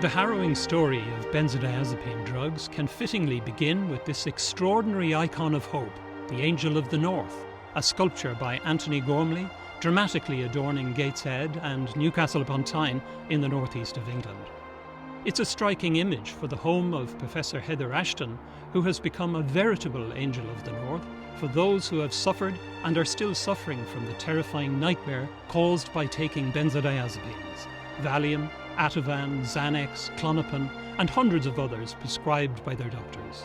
The harrowing story of benzodiazepine drugs can fittingly begin with this extraordinary icon of hope, the Angel of the North, a sculpture by Anthony Gormley, dramatically adorning Gateshead and Newcastle upon Tyne in the northeast of England. It's a striking image for the home of Professor Heather Ashton, who has become a veritable Angel of the North for those who have suffered and are still suffering from the terrifying nightmare caused by taking benzodiazepines, Valium, Ativan, Xanax, Klonopin, and hundreds of others prescribed by their doctors.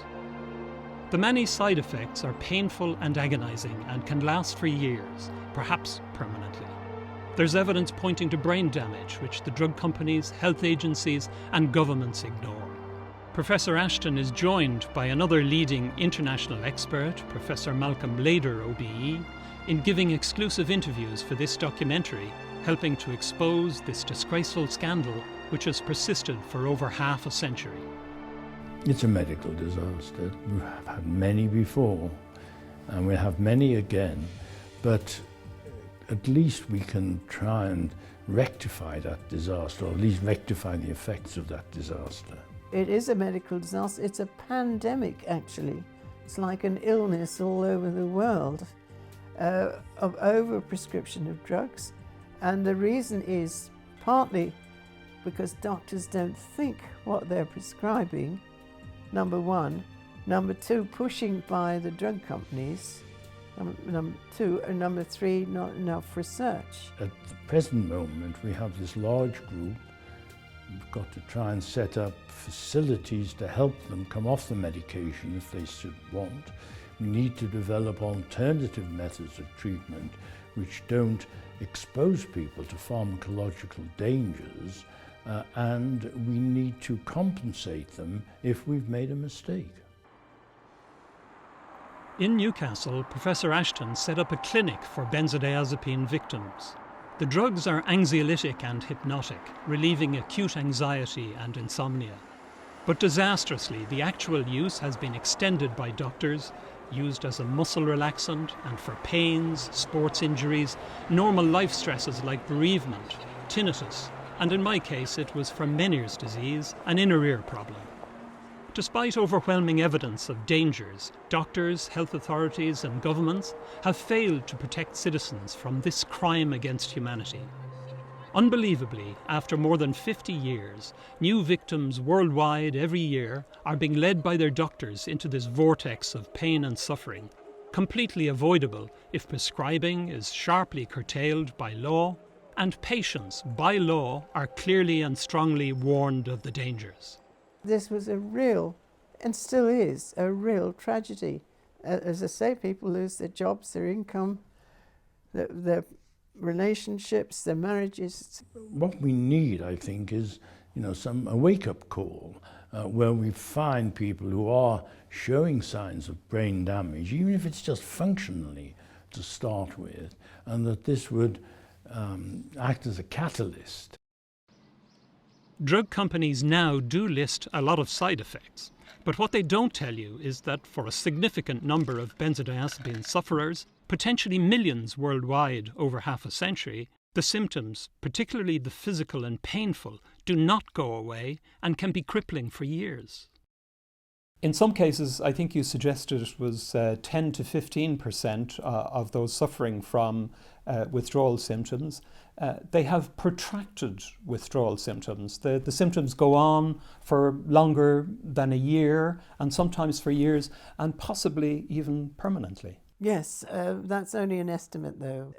The many side effects are painful and agonizing and can last for years, perhaps permanently. There's evidence pointing to brain damage which the drug companies, health agencies, and governments ignore. Professor Ashton is joined by another leading international expert, Professor Malcolm Lader, OBE, in giving exclusive interviews for this documentary, helping to expose this disgraceful scandal which has persisted for over half a century. It's a medical disaster. We have had many before, and we'll have many again, but at least we can try and rectify that disaster, or at least rectify the effects of that disaster. It is a medical disaster. It's a pandemic, actually. It's like an illness all over the world of overprescription of drugs. And the reason is partly because doctors don't think what they're prescribing, number one. Number two, pushing by the drug companies. Number two, and number three, not enough research. At the present moment, we have this large group. We've got to try and set up facilities to help them come off the medication if they should want. We need to develop alternative methods of treatment which don't expose people to pharmacological dangers, and we need to compensate them if we've made a mistake. In Newcastle, Professor Ashton set up a clinic for benzodiazepine victims. The drugs are anxiolytic and hypnotic, relieving acute anxiety and insomnia. But disastrously, the actual use has been extended by doctors, used as a muscle relaxant and for pains, sports injuries, normal life stresses like bereavement, tinnitus, and in my case it was for Meniere's disease, an inner ear problem. Despite overwhelming evidence of dangers, doctors, health authorities and governments have failed to protect citizens from this crime against humanity. Unbelievably, after more than 50 years, new victims worldwide every year are being led by their doctors into this vortex of pain and suffering, completely avoidable if prescribing is sharply curtailed by law and patients, by law, are clearly and strongly warned of the dangers. This was a real, and still is, a real tragedy. As I say, people lose their jobs, their income, their relationships, their marriages. What we need, I think, is a wake-up call where we find people who are showing signs of brain damage, even if it's just functionally to start with, and that this would act as a catalyst. Drug companies now do list a lot of side effects, but what they don't tell you is that for a significant number of benzodiazepine sufferers, potentially millions worldwide over half a century, the symptoms, particularly the physical and painful, do not go away and can be crippling for years. In some cases, I think you suggested it was 10 to 15% of those suffering from withdrawal symptoms. They have protracted withdrawal symptoms. The symptoms go on for longer than a year, and sometimes for years, and possibly even permanently. Yes, that's only an estimate though.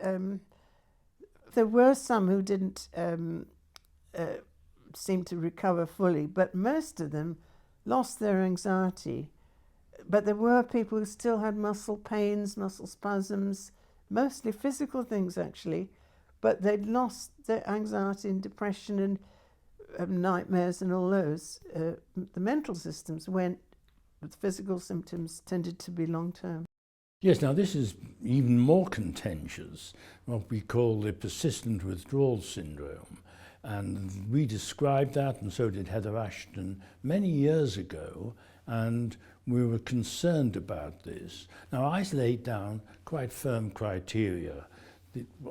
There were some who didn't seem to recover fully, but most of them lost their anxiety. But there were people who still had muscle pains, muscle spasms, mostly physical things actually, but they'd lost their anxiety and depression and nightmares and all those. The mental systems went, but the physical symptoms tended to be long-term. Yes, now this is even more contentious, what we call the persistent withdrawal syndrome. And we described that, and so did Heather Ashton, many years ago, and we were concerned about this. Now, I laid down quite firm criteria.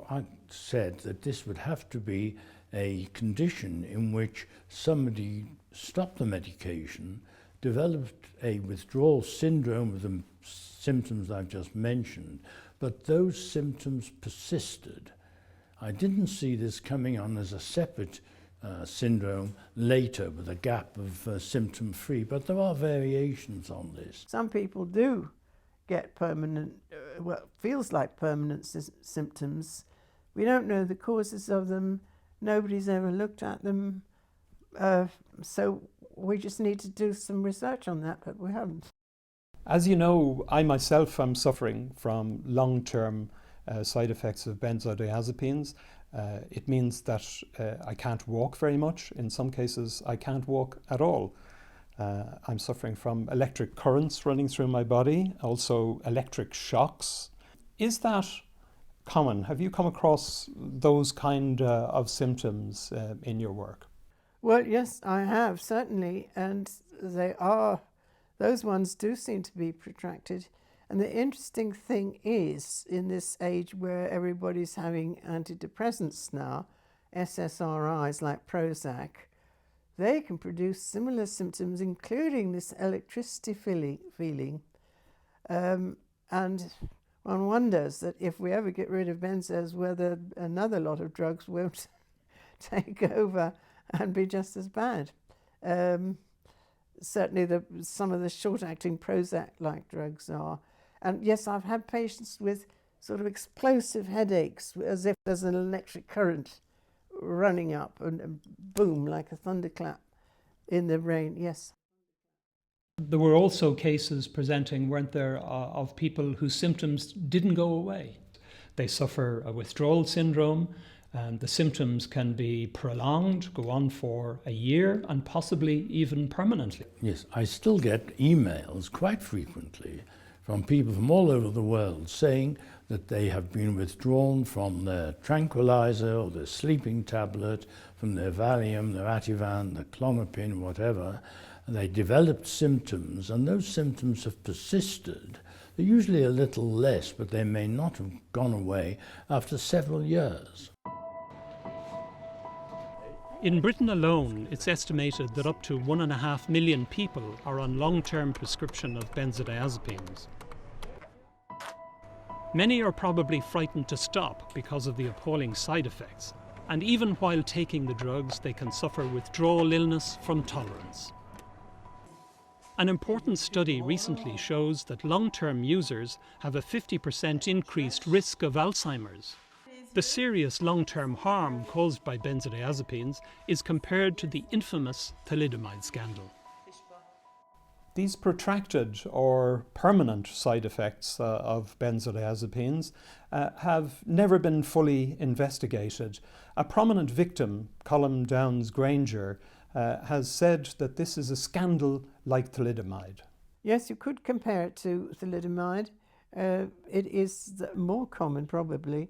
I said that this would have to be a condition in which somebody stopped the medication, developed a withdrawal syndrome with the symptoms I've just mentioned, but those symptoms persisted. I didn't see this coming on as a separate syndrome later with a gap of symptom-free, but there are variations on this. Some people do get permanent, what feels like permanent symptoms. We don't know the causes of them. Nobody's ever looked at them. So we just need to do some research on that, but we haven't. As you know, I myself am suffering from long-term side effects of benzodiazepines. It means that I can't walk very much. In some cases, I can't walk at all. I'm suffering from electric currents running through my body, also electric shocks. Is that common? Have you come across those kind of symptoms in your work? Well, yes, I have, certainly, and those ones do seem to be protracted. And the interesting thing is, in this age where everybody's having antidepressants now, SSRIs like Prozac, they can produce similar symptoms, including this electricity feeling. And one wonders that if we ever get rid of benzos, whether another lot of drugs won't take over and be just as bad. Certainly some of the short-acting Prozac-like drugs are. And yes, I've had patients with sort of explosive headaches, as if there's an electric current running up and boom, like a thunderclap in the brain, yes. There were also cases presenting, weren't there, of people whose symptoms didn't go away. They suffer a withdrawal syndrome, and the symptoms can be prolonged, go on for a year, and possibly even permanently. Yes, I still get emails quite frequently from people from all over the world saying that they have been withdrawn from their tranquilizer or their sleeping tablet, from their Valium, their Ativan, their Clomipene, whatever, and they developed symptoms, and those symptoms have persisted. They're usually a little less, but they may not have gone away after several years. In Britain alone, it's estimated that up to 1.5 million people are on long-term prescription of benzodiazepines. Many are probably frightened to stop because of the appalling side effects, and even while taking the drugs, they can suffer withdrawal illness from tolerance. An important study recently shows that long-term users have a 50% increased risk of Alzheimer's. The serious long-term harm caused by benzodiazepines is compared to the infamous Thalidomide Scandal. These protracted or permanent side effects of benzodiazepines have never been fully investigated. A prominent victim, Colm Downes-Granger, has said that this is a scandal like thalidomide. Yes, you could compare it to thalidomide. It is more common, probably.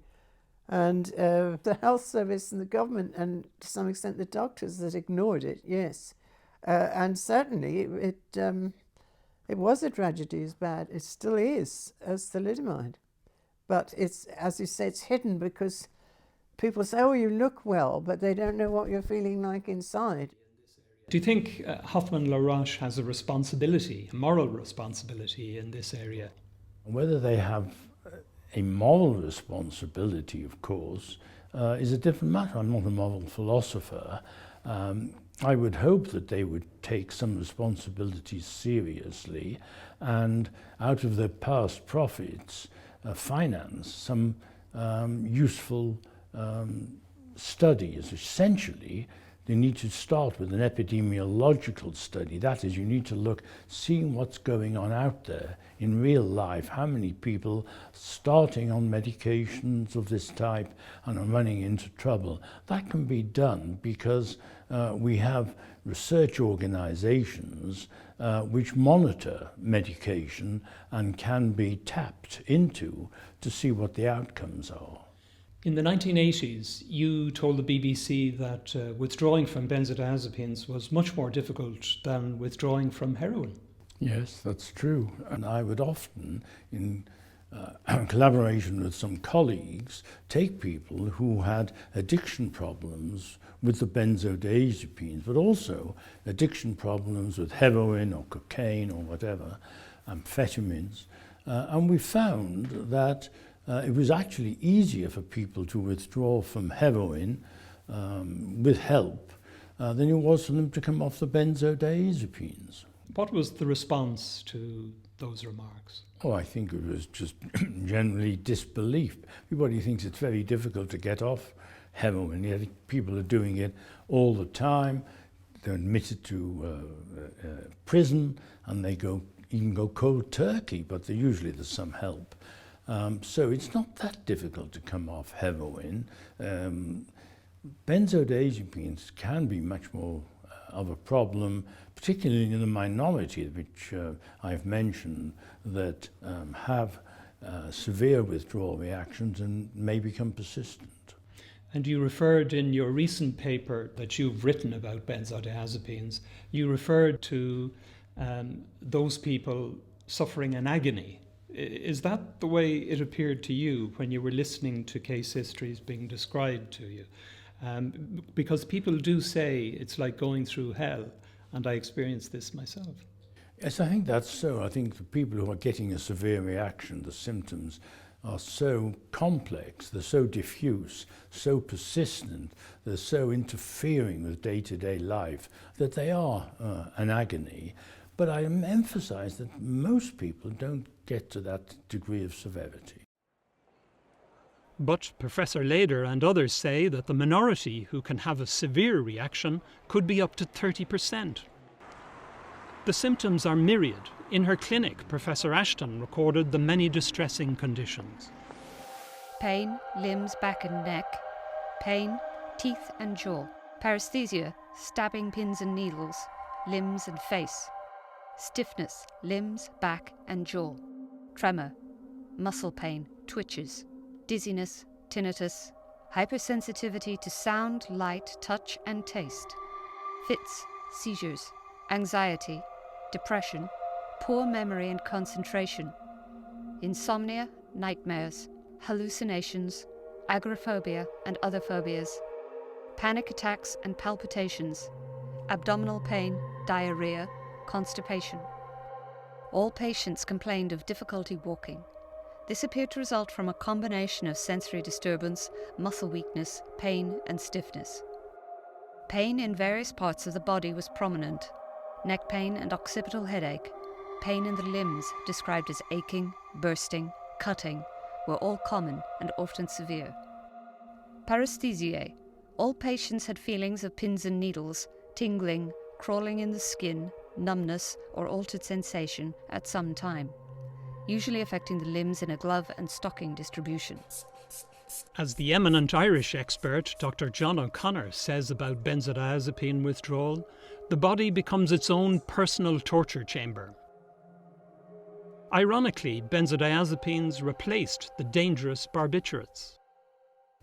And the health service and the government, and to some extent the doctors that ignored it, yes. And certainly it was a tragedy as bad. It still is, as thalidomide. But it's, as you say, it's hidden because people say, oh, you look well, but they don't know what you're feeling like inside. Do you think Hoffmann-La Roche has a responsibility, a moral responsibility in this area? Whether they have a moral responsibility, of course, is a different matter. I'm not a moral philosopher. I would hope that they would take some responsibilities seriously and out of their past profits finance some useful studies. Essentially, they need to start with an epidemiological study. That is, you need to look, seeing what's going on out there in real life, how many people starting on medications of this type and are running into trouble. That can be done because we have research organizations which monitor medication and can be tapped into to see what the outcomes are. In the 1980s, you told the BBC that withdrawing from benzodiazepines was much more difficult than withdrawing from heroin. Yes, that's true. And I would often, in collaboration with some colleagues, take people who had addiction problems with the benzodiazepines, but also addiction problems with heroin or cocaine or whatever, amphetamines, and we found that it was actually easier for people to withdraw from heroin with help than it was for them to come off the benzodiazepines. What was the response to those remarks? Oh, I think it was just generally disbelief. Everybody thinks it's very difficult to get off heroin, yet people are doing it all the time. They're admitted to prison, and they even go cold turkey, but usually there's some help. So it's not that difficult to come off heroin. Benzodiazepines can be much more of a problem, particularly in the minority, which I've mentioned, that have severe withdrawal reactions and may become persistent. And you referred in your recent paper that you've written about benzodiazepines, you referred to those people suffering an agony. Is that the way it appeared to you when you were listening to case histories being described to you? Because people do say it's like going through hell, and I experienced this myself. Yes, I think that's so. I think the people who are getting a severe reaction, the symptoms are so complex, they're so diffuse, so persistent, they're so interfering with day-to-day life that they are an agony. But I emphasize that most people don't get to that degree of severity. But Professor Leder and others say that the minority who can have a severe reaction could be up to 30%. The symptoms are myriad. In her clinic, Professor Ashton recorded the many distressing conditions. Pain, limbs, back and neck. Pain, teeth and jaw. Paresthesia, stabbing pins and needles. Limbs and face. Stiffness, limbs, back and jaw. Tremor, muscle pain, twitches. Dizziness, tinnitus. Hypersensitivity to sound, light, touch and taste. Fits, seizures. Anxiety, depression, poor memory and concentration, insomnia, nightmares, hallucinations, agoraphobia and other phobias, panic attacks and palpitations, abdominal pain, diarrhea, constipation. All patients complained of difficulty walking. This appeared to result from a combination of sensory disturbance, muscle weakness, pain and stiffness. Pain in various parts of the body was prominent. Neck pain and occipital headache, pain in the limbs described as aching, bursting, cutting, were all common and often severe. Paresthesiae. All patients had feelings of pins and needles, tingling, crawling in the skin, numbness or altered sensation at some time, usually affecting the limbs in a glove and stocking distribution. As the eminent Irish expert Dr. John O'Connor says about benzodiazepine withdrawal, the body becomes its own personal torture chamber. Ironically, benzodiazepines replaced the dangerous barbiturates.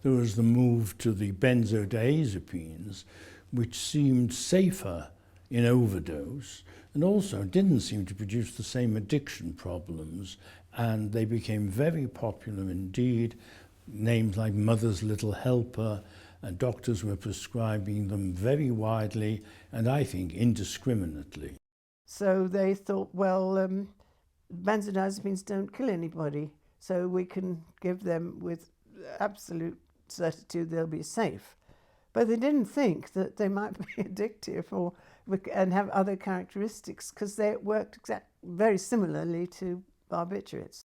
There was the move to the benzodiazepines, which seemed safer in overdose and also didn't seem to produce the same addiction problems, and they became very popular indeed. Names like Mother's Little Helper, and doctors were prescribing them very widely and I think indiscriminately. So they thought, well, benzodiazepines don't kill anybody, so we can give them with absolute certitude they'll be safe. But they didn't think that they might be addictive and have other characteristics, because they worked very similarly to barbiturates.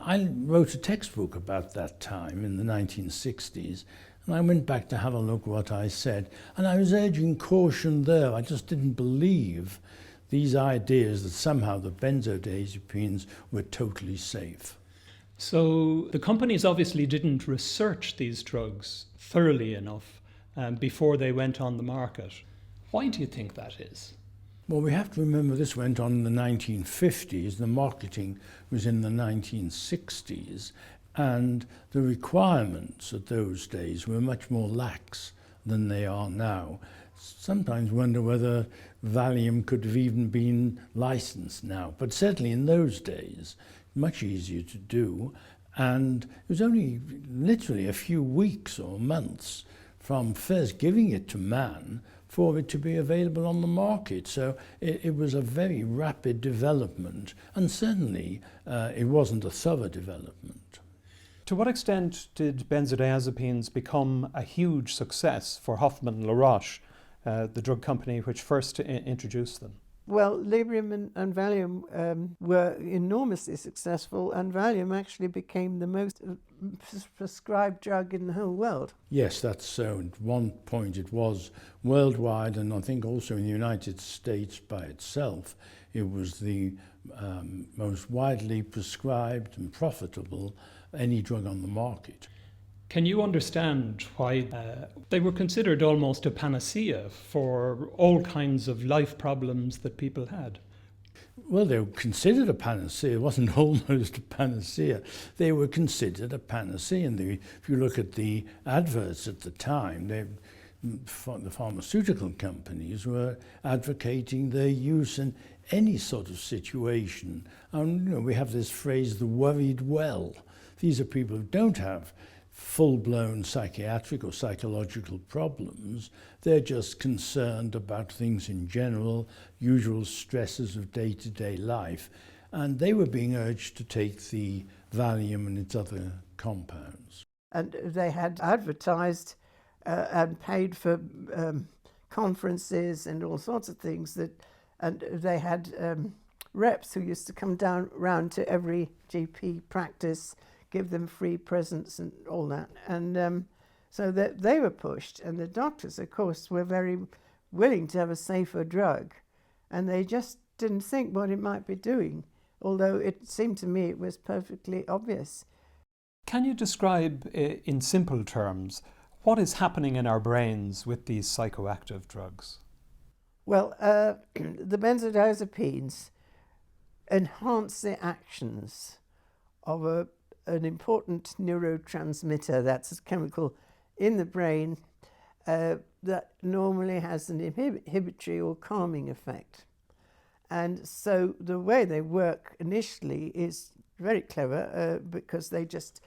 I wrote a textbook about that time in the 1960s, and I went back to have a look what I said, and I was urging caution there. I just didn't believe these ideas that somehow the benzodiazepines were totally safe. So the companies obviously didn't research these drugs thoroughly enough before they went on the market. Why do you think that is? Well, we have to remember this went on in the 1950s, the marketing was in the 1960s, and the requirements at those days were much more lax than they are now. Sometimes wonder whether Valium could have even been licensed now, but certainly in those days much easier to do, and it was only literally a few weeks or months from first giving it to man for it to be available on the market. So it was a very rapid development, and certainly it wasn't a thorough development. To what extent did benzodiazepines become a huge success for Hoffmann La Roche, the drug company which first introduced them? Well, Librium and Valium were enormously successful, and Valium actually became the most prescribed drug in the whole world. Yes, that's so. At one point it was worldwide, and I think also in the United States by itself, it was the most widely prescribed and profitable any drug on the market. Can you understand why they were considered almost a panacea for all kinds of life problems that people had? Well, they were considered a panacea. It wasn't almost a panacea. They were considered a panacea. And if you look at the adverts at the time, the pharmaceutical companies were advocating their use in any sort of situation. And we have this phrase, the worried well. These are people who don't have full-blown psychiatric or psychological problems. They're just concerned about things in general, usual stresses of day-to-day life, and they were being urged to take the Valium and its other compounds. And they had advertised and paid for conferences and all sorts of things, and they had reps who used to come round to every GP practice, give them free presents and all that. And so that they were pushed. And the doctors, of course, were very willing to have a safer drug. And they just didn't think what it might be doing, although it seemed to me it was perfectly obvious. Can you describe in simple terms what is happening in our brains with these psychoactive drugs? Well, the benzodiazepines enhance the actions of an important neurotransmitter, that's a chemical in the brain that normally has an inhibitory or calming effect. And so the way they work initially is very clever because they just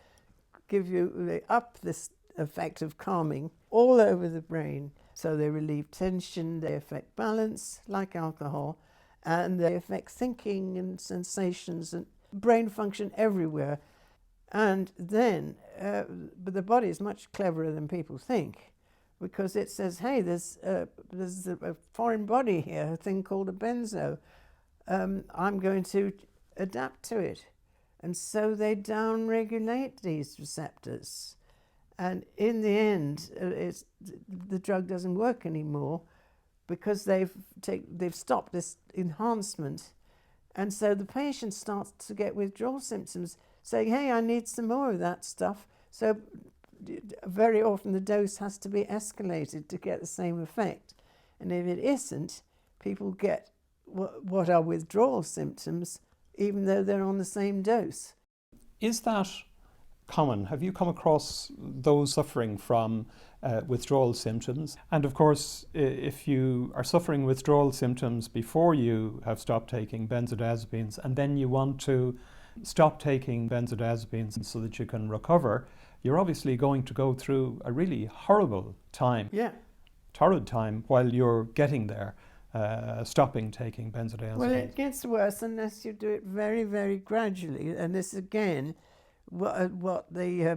they up this effect of calming all over the brain. So they relieve tension, they affect balance like alcohol, and they affect thinking and sensations and brain function everywhere. And then, but the body is much cleverer than people think, because it says, hey, there's a foreign body here, a thing called a benzo. I'm going to adapt to it. And so they downregulate these receptors. And in the end, the drug doesn't work anymore because they've stopped this enhancement. And so the patient starts to get withdrawal symptoms, saying, hey, I need some more of that stuff. So very often the dose has to be escalated to get the same effect. And if it isn't, people get what are withdrawal symptoms, even though they're on the same dose. Is that common? Have you come across those suffering from withdrawal symptoms? And of course, if you are suffering withdrawal symptoms before you have stopped taking benzodiazepines, and then you want to stop taking benzodiazepines so that you can recover, you're obviously going to go through a really horrible time. Yeah. Torrid time while you're getting there, stopping taking benzodiazepines. Well, it gets worse unless you do it very, very gradually. And this again, what they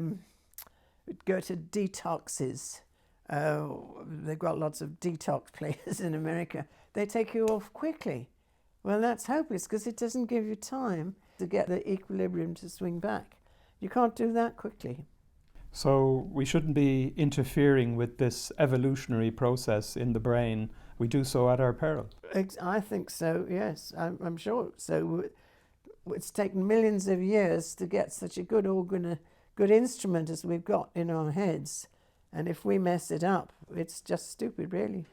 go to detoxes. They've got lots of detox places in America. They take you off quickly. Well, that's hopeless because it doesn't give you time to get the equilibrium to swing back. You can't do that quickly. So we shouldn't be interfering with this evolutionary process in the brain. We do so at our peril. I think so, yes. I'm sure so. It's taken millions of years to get such a good organ, a good instrument as we've got in our heads. And if we mess it up, it's just stupid, really.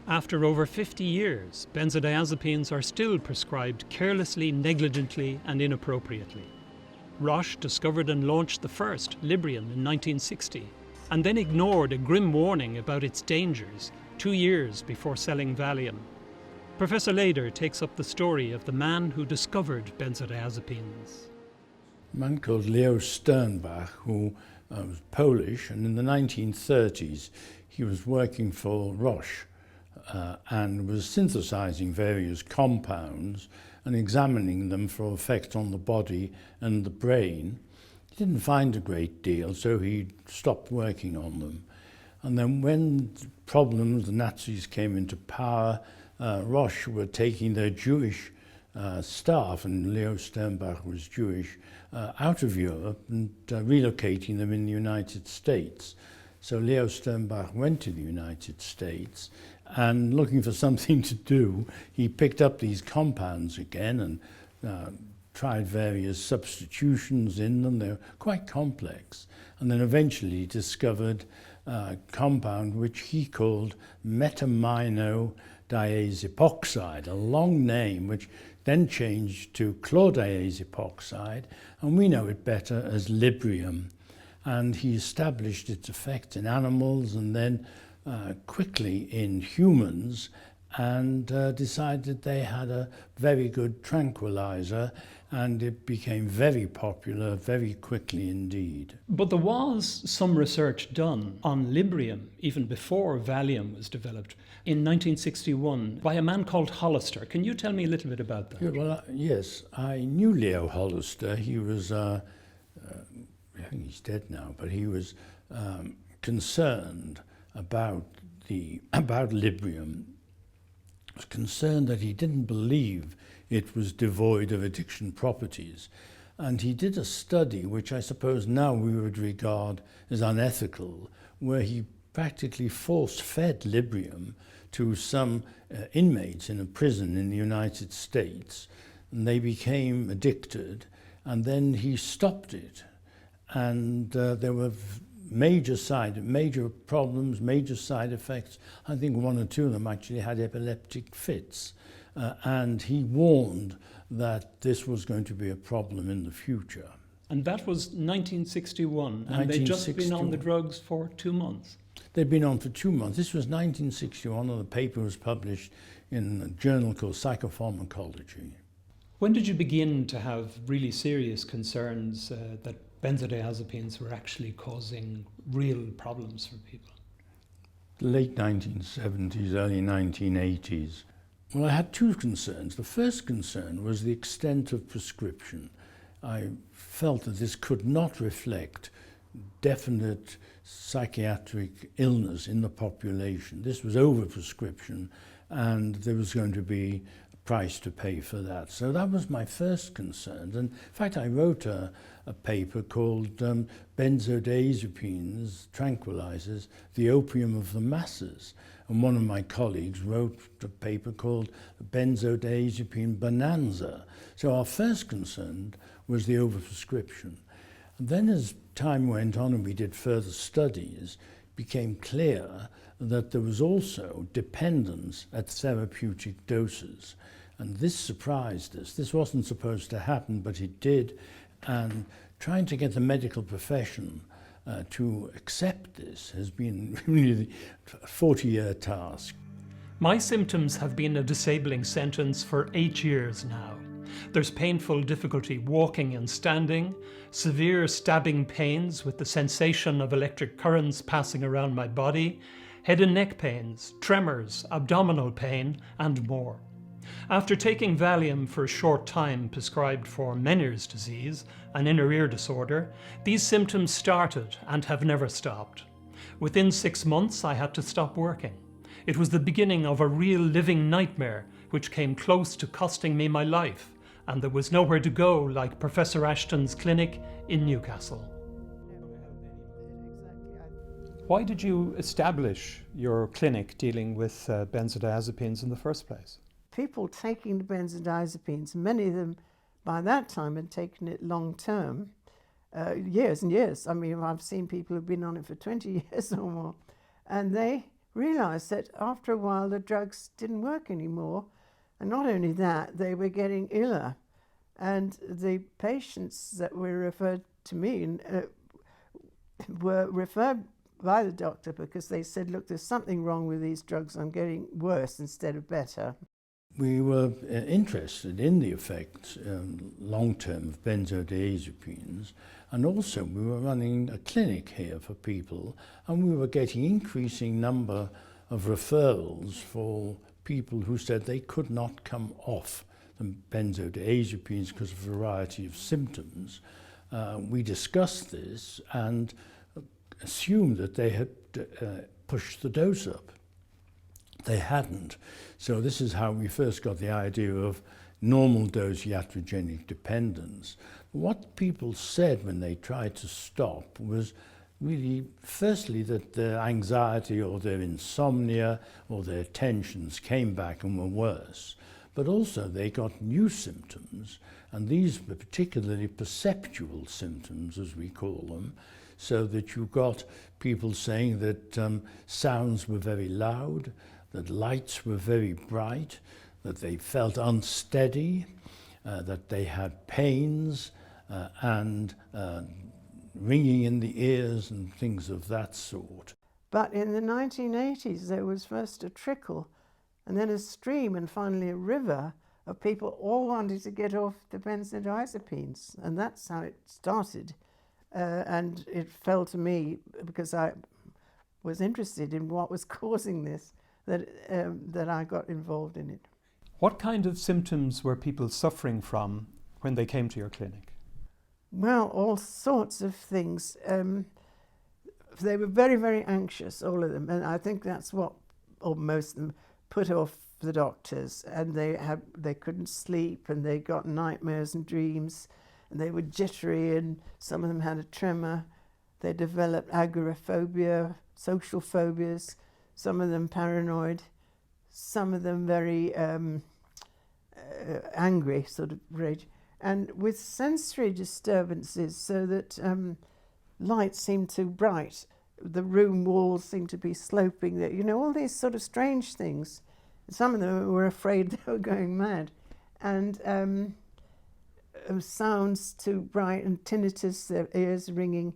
After over 50 years, benzodiazepines are still prescribed carelessly, negligently, and inappropriately. Roche discovered and launched the first, Librium, in 1960, and then ignored a grim warning about its dangers 2 years before selling Valium. Professor Leder takes up the story of the man who discovered benzodiazepines. A man called Leo Sternbach, who was Polish, and in the 1930s he was working for Roche and was synthesizing various compounds and examining them for effect on the body and the brain. He didn't find a great deal, so he stopped working on them. And then when the Nazis came into power, Roche were taking their Jewish staff, and Leo Sternbach was Jewish, out of Europe and relocating them in the United States. So Leo Sternbach went to the United States, and looking for something to do, he picked up these compounds again and tried various substitutions in them. They're quite complex. And then eventually discovered a compound which he called metamino-diazepoxide, a long name which then changed to chlordiazepoxide, and we know it better as Librium. And he established its effect in animals and then quickly in humans, and decided they had a very good tranquilizer, and it became very popular very quickly indeed. But there was some research done on Librium even before Valium was developed in 1961 by a man called Hollister. Can you tell me a little bit about that? Yeah, well, yes, I knew Leo Hollister. He was, I think he's dead now, but he was concerned about Librium. He was concerned that he didn't believe it was devoid of addiction properties. And he did a study, which I suppose now we would regard as unethical, where he practically force-fed Librium to some inmates in a prison in the United States, and they became addicted, and then he stopped it. And there were major problems, major side effects. I think one or two of them actually had epileptic fits. And he warned that this was going to be a problem in the future. And that was 1961, and they'd just been on the drugs for 2 months. They'd been on for 2 months. This was 1961, and the paper was published in a journal called Psychopharmacology. When did you begin to have really serious concerns that benzodiazepines were actually causing real problems for people? The late 1970s, early 1980s. Well, I had two concerns. The first concern was the extent of prescription. I felt that this could not reflect definite psychiatric illness in the population. This was overprescription, and there was going to be a price to pay for that. So that was my first concern. And in fact, I wrote a paper called Benzodiazepines, Tranquilizers, the Opium of the Masses. And one of my colleagues wrote a paper called Benzodiazepine Bonanza. So our first concern was the overprescription. And then as time went on and we did further studies, it became clear that there was also dependence at therapeutic doses. And this surprised us. This wasn't supposed to happen, but it did. And trying to get the medical profession to accept this has been really a 40-year task. My symptoms have been a disabling sentence for 8 years now. There's painful difficulty walking and standing, severe stabbing pains with the sensation of electric currents passing around my body, head and neck pains, tremors, abdominal pain, and more. After taking Valium for a short time prescribed for Meniere's disease, an inner ear disorder, these symptoms started and have never stopped. Within 6 months, I had to stop working. It was the beginning of a real living nightmare, which came close to costing me my life, and there was nowhere to go like Professor Ashton's clinic in Newcastle. Why did you establish your clinic dealing with benzodiazepines in the first place? People taking the benzodiazepines, many of them by that time had taken it long term, years and years. I mean, I've seen people who've been on it for 20 years or more, and they realized that after a while the drugs didn't work anymore. And not only that, they were getting iller. And the patients that were referred to me were referred by the doctor because they said, look, there's something wrong with these drugs. I'm getting worse instead of better. We were interested in the effects long-term of benzodiazepines, and also we were running a clinic here for people, and we were getting increasing number of referrals for people who said they could not come off the benzodiazepines because of a variety of symptoms. We discussed this and assumed that they had pushed the dose up. They hadn't. So this is how we first got the idea of normal dose iatrogenic dependence. What people said when they tried to stop was really, firstly, that their anxiety or their insomnia or their tensions came back and were worse. But also they got new symptoms, and these were particularly perceptual symptoms, as we call them, so that you got people saying that sounds were very loud, that lights were very bright, that they felt unsteady, that they had pains and ringing in the ears and things of that sort. But in the 1980s, there was first a trickle and then a stream and finally a river of people all wanting to get off the benzodiazepines. And that's how it started. And it fell to me, because I was interested in what was causing this, that I got involved in it. What kind of symptoms were people suffering from when they came to your clinic? Well, all sorts of things. They were very, very anxious, all of them, and I think that's what, or most of them, put off the doctors, and they couldn't sleep, and they got nightmares and dreams, and they were jittery, and some of them had a tremor. They developed agoraphobia, social phobias, some of them paranoid, some of them very angry, sort of rage, and with sensory disturbances, so that light seemed too bright, the room walls seemed to be sloping, you know, all these sort of strange things. Some of them were afraid they were going mad, and sounds too bright, and tinnitus, their ears ringing,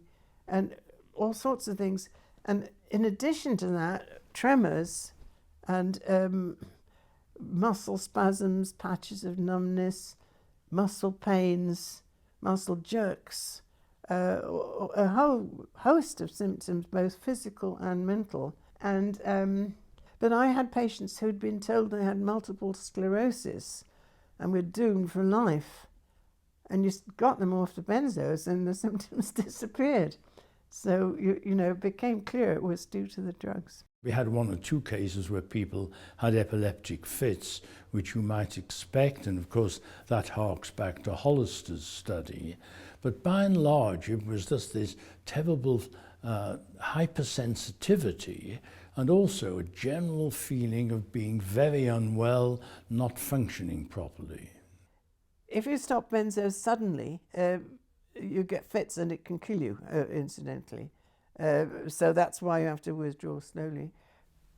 and all sorts of things. And in addition to that, tremors and muscle spasms, patches of numbness, muscle pains, muscle jerks, a whole host of symptoms, both physical and mental. And but I had patients who'd been told they had multiple sclerosis and were doomed for life. And you got them off the benzos and the symptoms disappeared. So, you know, it became clear it was due to the drugs. We had one or two cases where people had epileptic fits, which you might expect, and of course that harks back to Hollister's study. But by and large, it was just this terrible hypersensitivity, and also a general feeling of being very unwell, not functioning properly. If you stop benzos suddenly, you get fits and it can kill you, incidentally. So that's why you have to withdraw slowly.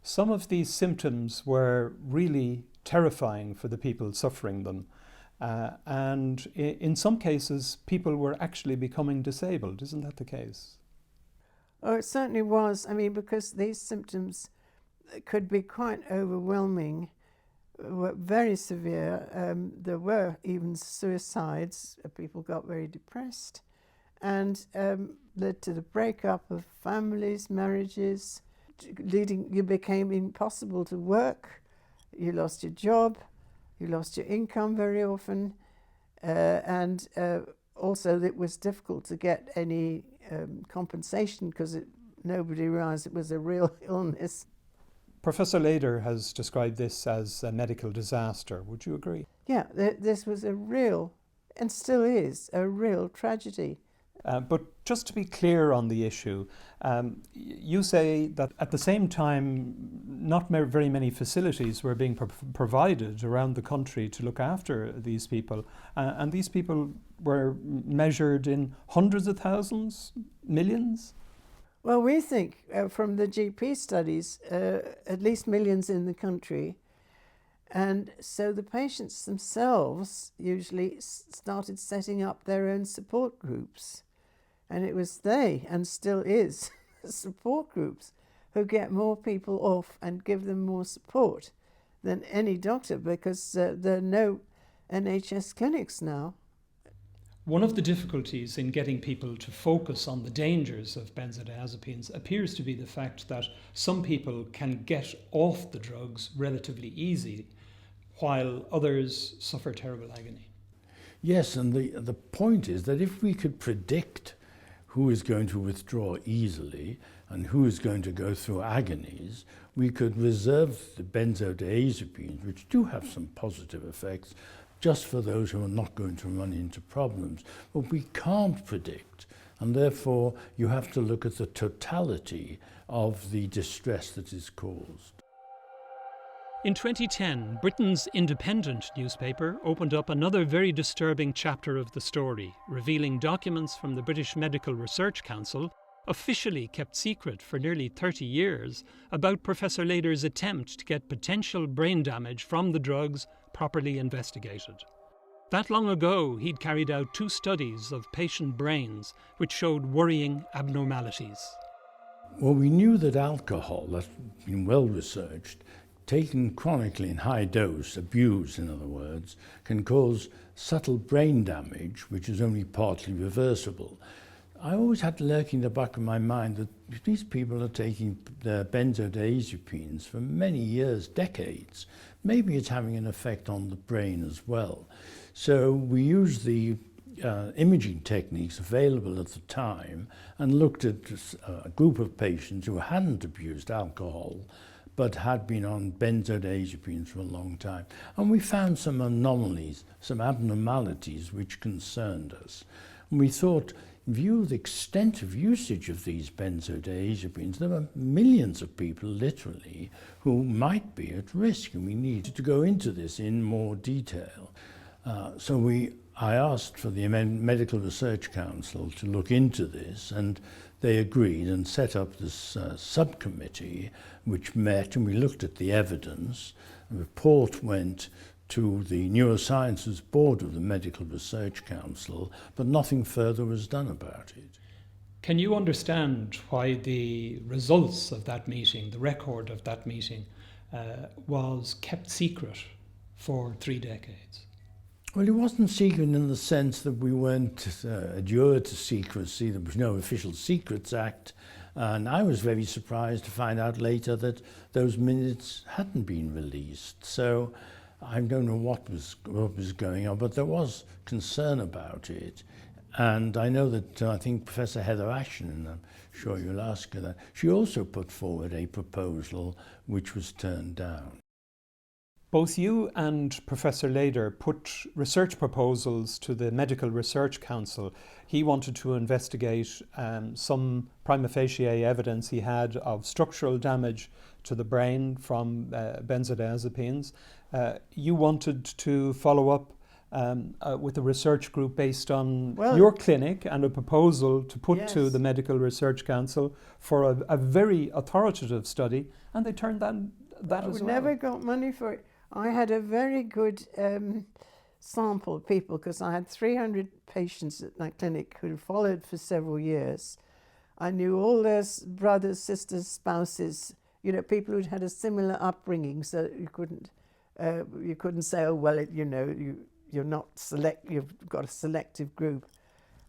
Some of these symptoms were really terrifying for the people suffering them. And in some cases, people were actually becoming disabled. Isn't that the case? Oh, it certainly was. I mean, because these symptoms could be quite overwhelming, were very severe. There were even suicides. People got very depressed, and led to the breakup of families, marriages, you became impossible to work. You lost your job, you lost your income very often, and also it was difficult to get any compensation because nobody realized it was a real illness. Professor Lader has described this as a medical disaster. Would you agree? Yeah, this was a real, and still is, a real tragedy. But just to be clear on the issue, you say that at the same time, not very many facilities were being provided around the country to look after these people. And these people were measured in hundreds of thousands, millions? Well, we think from the GP studies, at least millions in the country. And so the patients themselves usually started setting up their own support groups. And it was they, and still is, support groups who get more people off and give them more support. than any doctor, because there are no NHS clinics now. One of the difficulties in getting people to focus on the dangers of benzodiazepines appears to be the fact that some people can get off the drugs relatively easy, while others suffer terrible agony. Yes, and the point is that if we could predict who is going to withdraw easily and who is going to go through agonies, we could reserve the benzodiazepines, which do have some positive effects, just for those who are not going to run into problems. But we can't predict, and therefore you have to look at the totality of the distress that is caused. In 2010, Britain's Independent newspaper opened up another very disturbing chapter of the story, revealing documents from the British Medical Research Council, officially kept secret for nearly 30 years, about Professor Leder's attempt to get potential brain damage from the drugs properly investigated. That long ago, he'd carried out 2 studies of patient brains which showed worrying abnormalities. Well, we knew that alcohol, that's been well researched, taken chronically in high dose, abused in other words, can cause subtle brain damage, which is only partly reversible. I always had lurking in the back of my mind that these people are taking their benzodiazepines for many years, decades. Maybe it's having an effect on the brain as well. So we used the imaging techniques available at the time and looked at a group of patients who hadn't abused alcohol but had been on benzodiazepines for a long time. And we found some anomalies, some abnormalities which concerned us. And we thought, in view of the extent of usage of these benzodiazepines, there were millions of people, literally, who might be at risk, and we needed to go into this in more detail. I asked for the Medical Research Council to look into this, and they agreed and set up this subcommittee which met, and we looked at the evidence. A report went to the Neurosciences Board of the Medical Research Council, but nothing further was done about it. Can you understand why the results of that meeting, the record of that meeting, was kept secret for 3 decades? Well, it wasn't secret in the sense that we weren't adjured to secrecy. There was no Official Secrets Act. And I was very surprised to find out later that those minutes hadn't been released. So I don't know what was going on, but there was concern about it. And I know that I think Professor Heather Ashton, and I'm sure you'll ask her that, she also put forward a proposal which was turned down. Both you and Professor Leder put research proposals to the Medical Research Council. He wanted to investigate some prima facie evidence he had of structural damage to the brain from benzodiazepines. You wanted to follow up with a research group based on your clinic, and a proposal to put to the Medical Research Council for a very authoritative study, and they turned that as well. We never got money for it. I had a very good sample of people, because I had 300 patients at my clinic who had followed for several years. I knew all their brothers, sisters, spouses, people who'd had a similar upbringing, so you couldn't say, oh, well, you're not you've got a selective group.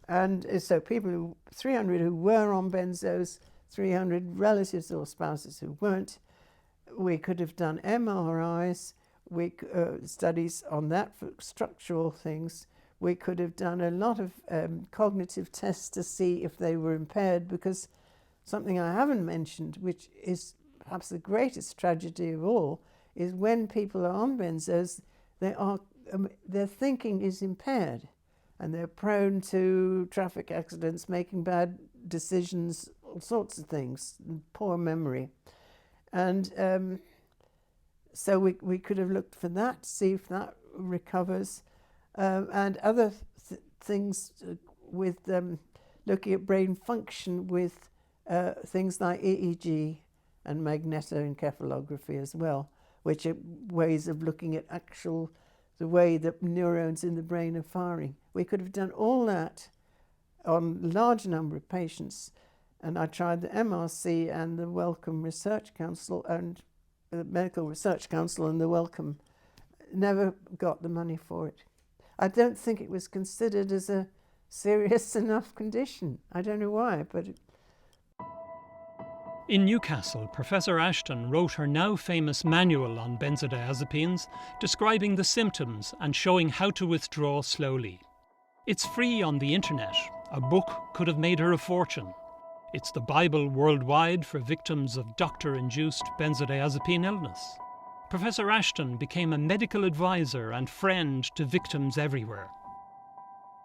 And so 300 who were on benzos, 300 relatives or spouses who weren't. We could have done MRIs, studies on that for structural things. We could have done a lot of cognitive tests to see if they were impaired, because something I haven't mentioned, which is perhaps the greatest tragedy of all, is when people are on benzos, their thinking is impaired, and they're prone to traffic accidents, making bad decisions, all sorts of things, poor memory. And so we could have looked for that, to see if that recovers, and other things with looking at brain function with things like EEG and magnetoencephalography as well, which are ways of looking at the way that neurons in the brain are firing. We could have done all that on a large number of patients, and I tried the MRC and the Wellcome Research Council, and the Medical Research Council and the Wellcome never got the money for it. I don't think it was considered as a serious enough condition. I don't know why, but... In Newcastle, Professor Ashton wrote her now famous manual on benzodiazepines, describing the symptoms and showing how to withdraw slowly. It's free on the internet. A book could have made her a fortune. It's the Bible worldwide for victims of doctor-induced benzodiazepine illness. Professor Ashton became a medical advisor and friend to victims everywhere.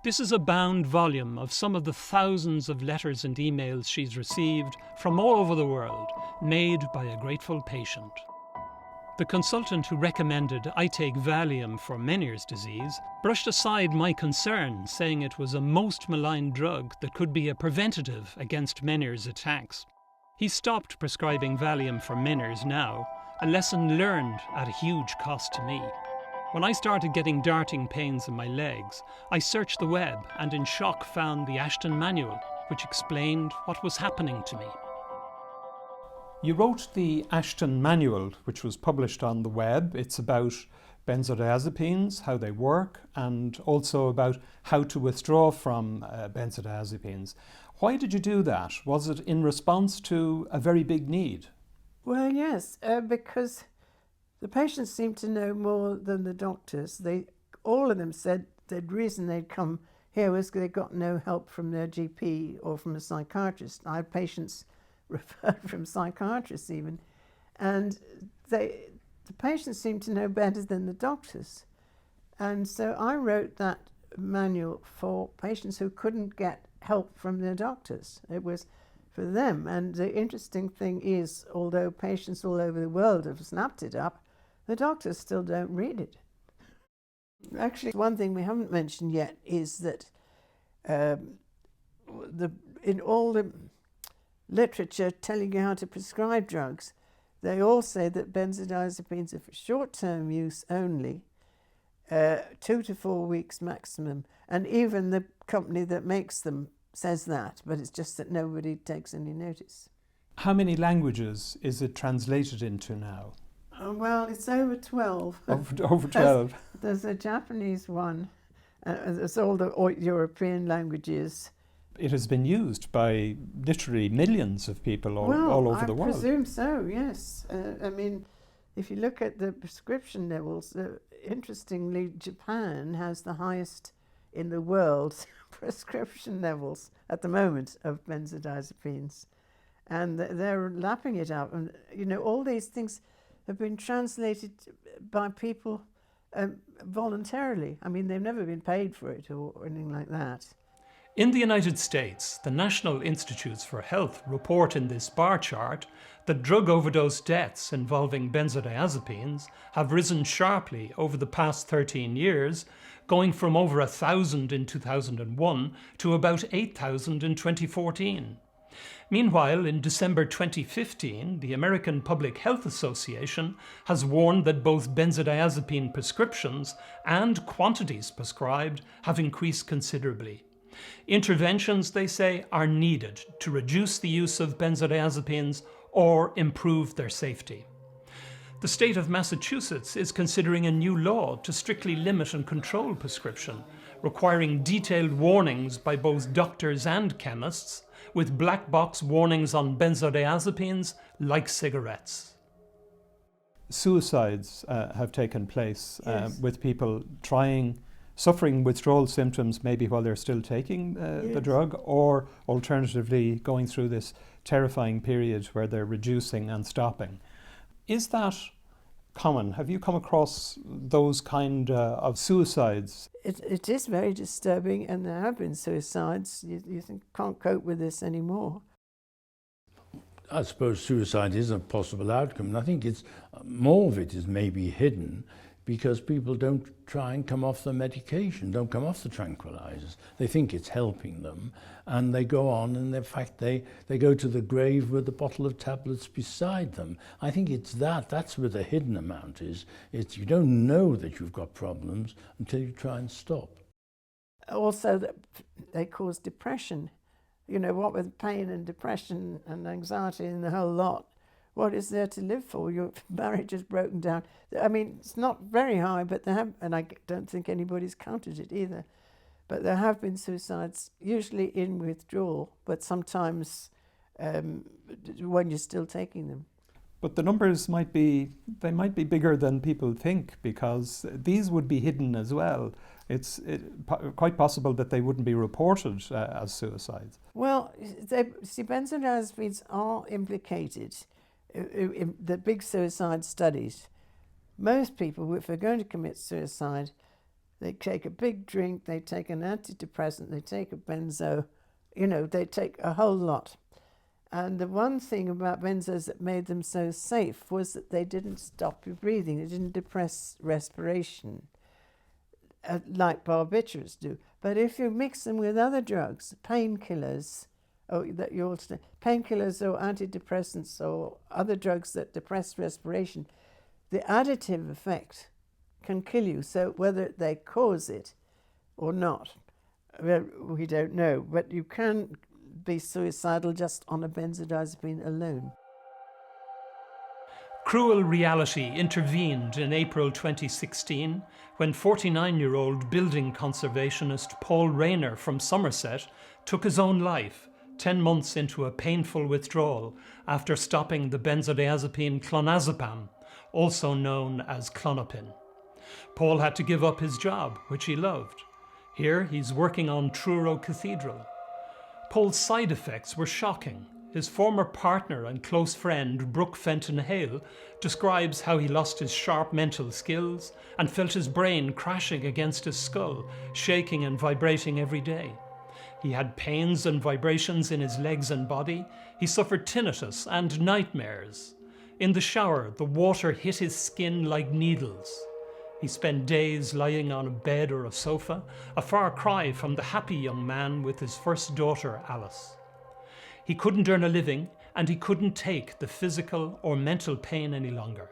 This is a bound volume of some of the thousands of letters and emails she's received from all over the world, made by a grateful patient. The consultant who recommended I take Valium for Meniere's disease brushed aside my concern, saying it was a most maligned drug that could be a preventative against Meniere's attacks. He stopped prescribing Valium for Meniere's now, a lesson learned at a huge cost to me. When I started getting darting pains in my legs, I searched the web and in shock found the Ashton manual, which explained what was happening to me. You wrote the Ashton manual, which was published on the web. It's about benzodiazepines, how they work, and also about how to withdraw from benzodiazepines. Why did you do that? Was it in response to a very big need? Well, yes, because the patients seemed to know more than the doctors. All of them said the reason they'd come here was because they got no help from their GP or from a psychiatrist. I had patients referred from psychiatrists even, and the patients seemed to know better than the doctors. And so I wrote that manual for patients who couldn't get help from their doctors. It was for them. And the interesting thing is, although patients all over the world have snapped it up, the doctors still don't read it. Actually, one thing we haven't mentioned yet is that in all the literature telling you how to prescribe drugs, they all say that benzodiazepines are for short-term use only, 2 to 4 weeks maximum. And even the company that makes them says that, but it's just that nobody takes any notice. How many languages is it translated into now? Well, it's over 12. Over 12. There's a Japanese one. There's all the European languages. It has been used by literally millions of people all over the world. I presume so, yes. I mean, if you look at the prescription levels, interestingly, Japan has the highest in the world prescription levels at the moment of benzodiazepines. And they're lapping it up. And, you know, all these things have been translated by people voluntarily. I mean, they've never been paid for it or anything like that. In the United States, the National Institutes for Health report in this bar chart that drug overdose deaths involving benzodiazepines have risen sharply over the past 13 years, going from over 1,000 in 2001 to about 8,000 in 2014. Meanwhile, in December 2015, the American Public Health Association has warned that both benzodiazepine prescriptions and quantities prescribed have increased considerably. Interventions, they say, are needed to reduce the use of benzodiazepines or improve their safety. The state of Massachusetts is considering a new law to strictly limit and control prescription, requiring detailed warnings by both doctors and chemists, with black box warnings on benzodiazepines like cigarettes. Suicides have taken place with people suffering withdrawal symptoms maybe while they're still taking the drug, or alternatively going through this terrifying period where they're reducing and stopping. Is that common? Have you come across those kind of suicides? It is very disturbing, and there have been suicides. You think, can't cope with this anymore. I suppose suicide is a possible outcome, and I think it's more of it is maybe hidden because people don't try and come off the medication, don't come off the tranquilizers. They think it's helping them, and they go on, and in fact they go to the grave with a bottle of tablets beside them. I think it's that's where the hidden amount is. It's you don't know that you've got problems until you try and stop. Also, they cause depression. You know, what with pain and depression and anxiety and the whole lot, what is there to live for? Your marriage is broken down. I mean, it's not very high, but there have, and I don't think anybody's counted it either, but there have been suicides, usually in withdrawal, but sometimes when you're still taking them. But the numbers might be bigger than people think, because these would be hidden as well. It's quite possible that they wouldn't be reported as suicides. Well, benzodiazepines are implicated in the big suicide studies. Most people, if they're going to commit suicide, they take a big drink, they take an antidepressant, they take a benzo, they take a whole lot. And the one thing about benzos that made them so safe was that they didn't stop your breathing, they didn't depress respiration, like barbiturates do. But if you mix them with other drugs, painkillers, painkillers or antidepressants or other drugs that depress respiration, the additive effect can kill you. So whether they cause it or not, we don't know. But you can be suicidal just on a benzodiazepine alone. Cruel reality intervened in April 2016 when 49-year-old building conservationist Paul Rayner from Somerset took his own life 10 months into a painful withdrawal after stopping the benzodiazepine clonazepam, also known as Klonopin. Paul had to give up his job, which he loved. Here he's working on Truro Cathedral. Paul's side effects were shocking. His former partner and close friend, Brooke Fenton Hale, describes how he lost his sharp mental skills and felt his brain crashing against his skull, shaking and vibrating every day. He had pains and vibrations in his legs and body. He suffered tinnitus and nightmares. In the shower, the water hit his skin like needles. He spent days lying on a bed or a sofa, a far cry from the happy young man with his first daughter, Alice. He couldn't earn a living, and he couldn't take the physical or mental pain any longer.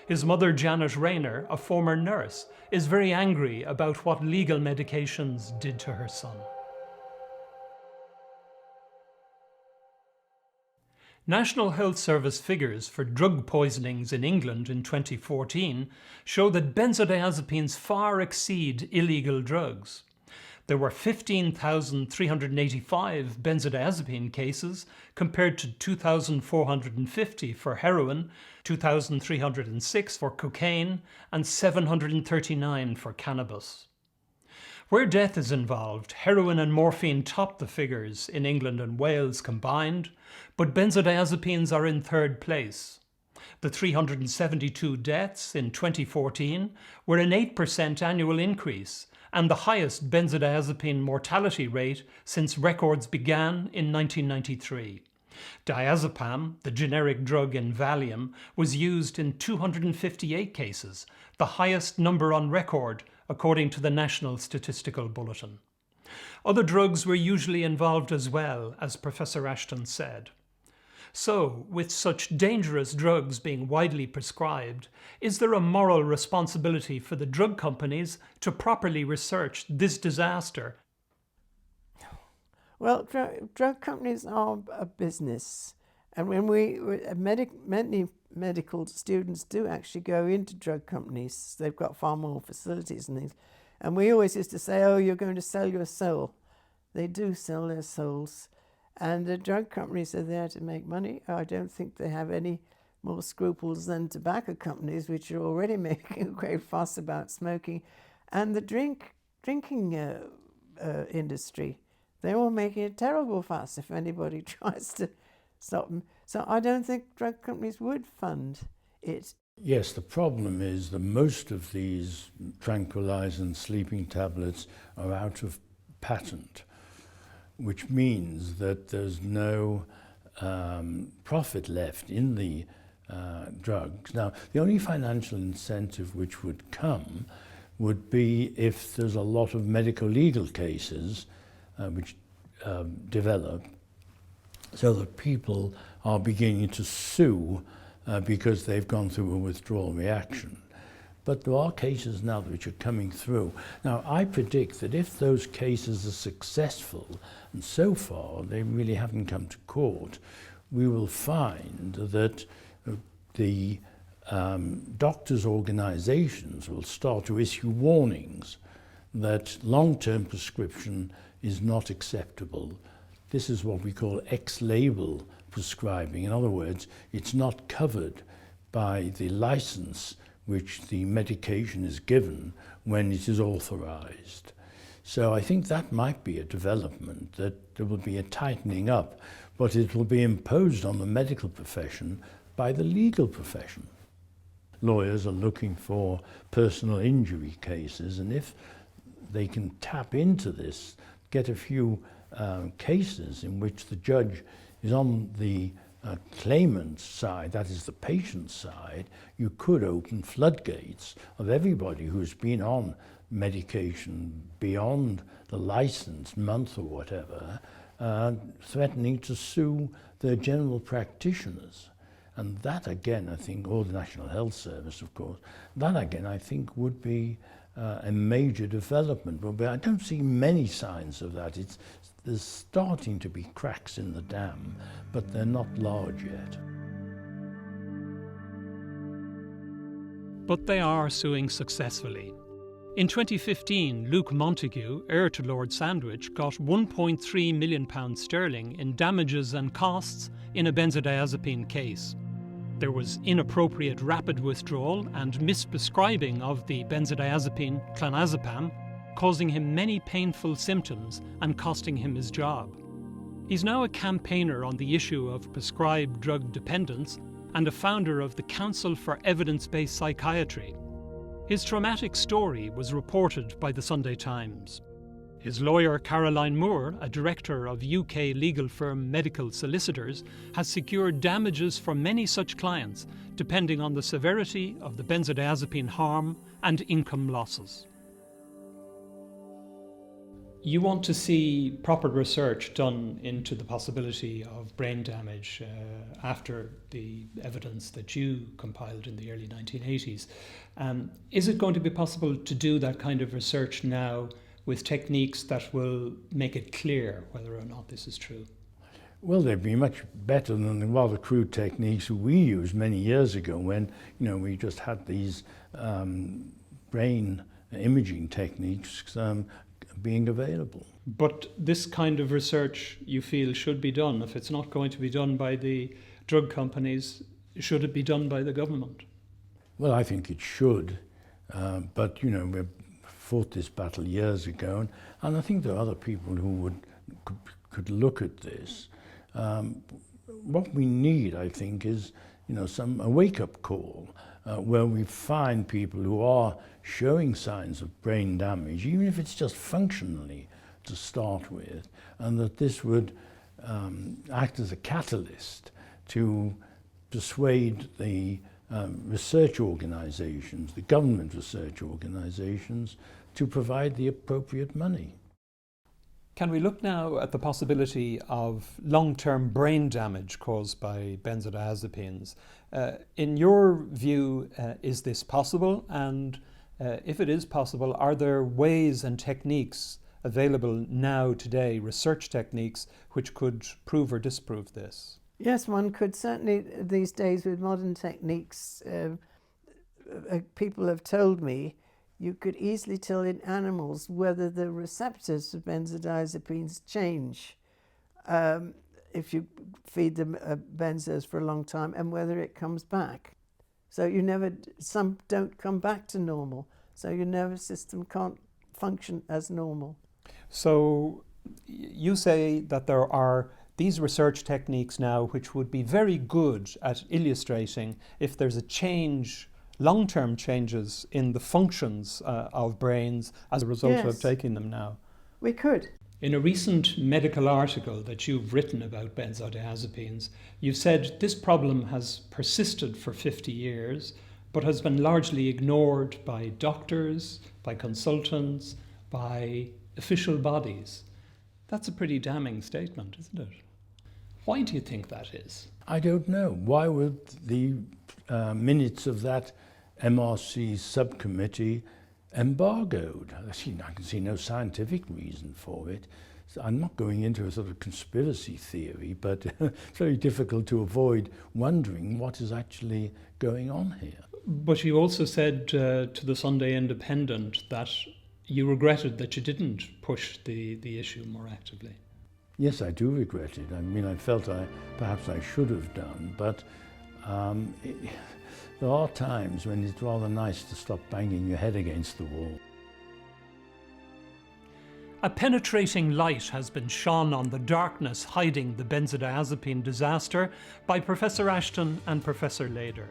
His mother, Janet Rayner, a former nurse, is very angry about what legal medications did to her son. National Health Service figures for drug poisonings in England in 2014 show that benzodiazepines far exceed illegal drugs. There were 15,385 benzodiazepine cases compared to 2,450 for heroin, 2,306 for cocaine, and 739 for cannabis. Where death is involved, heroin and morphine top the figures in England and Wales combined, but benzodiazepines are in third place. The 372 deaths in 2014 were an 8% annual increase and the highest benzodiazepine mortality rate since records began in 1993. Diazepam, the generic drug in Valium, was used in 258 cases, the highest number on record according to the National Statistical Bulletin. Other drugs were usually involved as well, as Professor Ashton said. So, with such dangerous drugs being widely prescribed, is there a moral responsibility for the drug companies to properly research this disaster? Well, drug companies are a business, and when many medical students do actually go into drug companies, they've got far more facilities and things, and we always used to say, oh, you're going to sell your soul. They do sell their souls. And the drug companies are there to make money. I don't think they have any more scruples than tobacco companies, which are already making a great fuss about smoking. And the drinking industry, they're all making a terrible fuss if anybody tries to stop them. So I don't think drug companies would fund it. Yes, the problem is that most of these tranquilizing sleeping tablets are out of patent, which means that there's no profit left in the drugs. Now, the only financial incentive which would come would be if there's a lot of medical legal cases which develop, so that people are beginning to sue because they've gone through a withdrawal reaction. But there are cases now which are coming through. Now, I predict that if those cases are successful, and so far they really haven't come to court, we will find that the doctors' organizations will start to issue warnings that long-term prescription is not acceptable. This is what we call ex-label prescribing. In other words, it's not covered by the license which the medication is given when it is authorized. So I think that might be a development, that there will be a tightening up, but it will be imposed on the medical profession by the legal profession. Lawyers are looking for personal injury cases, and if they can tap into this, get a few cases in which the judge is on the claimant's side, that is the patient's side, you could open floodgates of everybody who's been on medication beyond the licensed month or whatever, threatening to sue their general practitioners. And that again, I think, or the National Health Service, of course, that again, I think would be a major development. But I don't see many signs of that. There's starting to be cracks in the dam, but they're not large yet. But they are suing successfully. In 2015, Luke Montague, heir to Lord Sandwich, got £1.3 million sterling in damages and costs in a benzodiazepine case. There was inappropriate rapid withdrawal and misprescribing of the benzodiazepine clonazepam, causing him many painful symptoms and costing him his job. He's now a campaigner on the issue of prescribed drug dependence and a founder of the Council for Evidence-Based Psychiatry. His traumatic story was reported by the Sunday Times. His lawyer Caroline Moore, a director of UK legal firm Medical Solicitors, has secured damages for many such clients, depending on the severity of the benzodiazepine harm and income losses. You want to see proper research done into the possibility of brain damage after the evidence that you compiled in the early 1980s. Is it going to be possible to do that kind of research now with techniques that will make it clear whether or not this is true? Well, they'd be much better than the rather crude techniques we used many years ago when, we just had these brain imaging techniques being available. But this kind of research, you feel, should be done. If it's not going to be done by the drug companies, should it be done by the government? Well, I think it should, but we fought this battle years ago, and I think there are other people who could look at this. What we need, I think, is a wake-up call where we find people who are showing signs of brain damage, even if it's just functionally to start with, and that this would act as a catalyst to persuade the research organizations, the government research organizations, to provide the appropriate money. Can we look now at the possibility of long-term brain damage caused by benzodiazepines? In your view, is this possible? And if it is possible, are there ways and techniques available now today, research techniques, which could prove or disprove this? Yes, one could certainly these days with modern techniques. People have told me you could easily tell in animals whether the receptors of benzodiazepines change if you feed them benzos for a long time, and whether it comes back. So some don't come back to normal, so your nervous system can't function as normal. So you say that there are these research techniques now which would be very good at illustrating if there's a change, long-term changes in the functions of brains as a result of taking them now. We could. In a recent medical article that you've written about benzodiazepines, you've said this problem has persisted for 50 years, but has been largely ignored by doctors, by consultants, by official bodies. That's a pretty damning statement, isn't it? Why do you think that is? I don't know. Why would the minutes of that MRC subcommittee embargoed. I can see no scientific reason for it. So I'm not going into a sort of conspiracy theory, but it's very difficult to avoid wondering what is actually going on here. But you also said to the Sunday Independent that you regretted that you didn't push the issue more actively. Yes, I do regret it. I mean, I felt perhaps I should have done, but there are times when it's rather nice to stop banging your head against the wall. A penetrating light has been shone on the darkness hiding the benzodiazepine disaster by Professor Ashton and Professor Leder.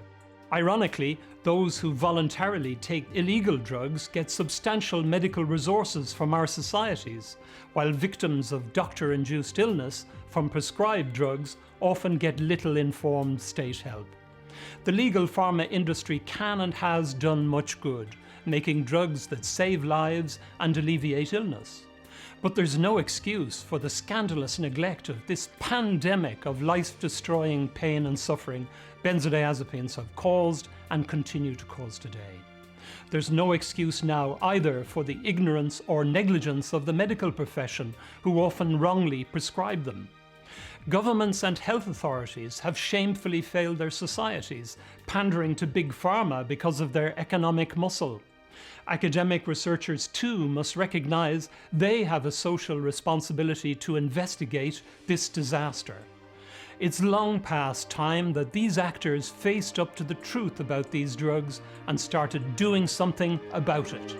Ironically, those who voluntarily take illegal drugs get substantial medical resources from our societies, while victims of doctor-induced illness from prescribed drugs often get little informed state help. The legal pharma industry can and has done much good, making drugs that save lives and alleviate illness. But there's no excuse for the scandalous neglect of this pandemic of life-destroying pain and suffering benzodiazepines have caused and continue to cause today. There's no excuse now either for the ignorance or negligence of the medical profession, who often wrongly prescribe them. Governments and health authorities have shamefully failed their societies, pandering to big pharma because of their economic muscle. Academic researchers too must recognise they have a social responsibility to investigate this disaster. It's long past time that these actors faced up to the truth about these drugs and started doing something about it.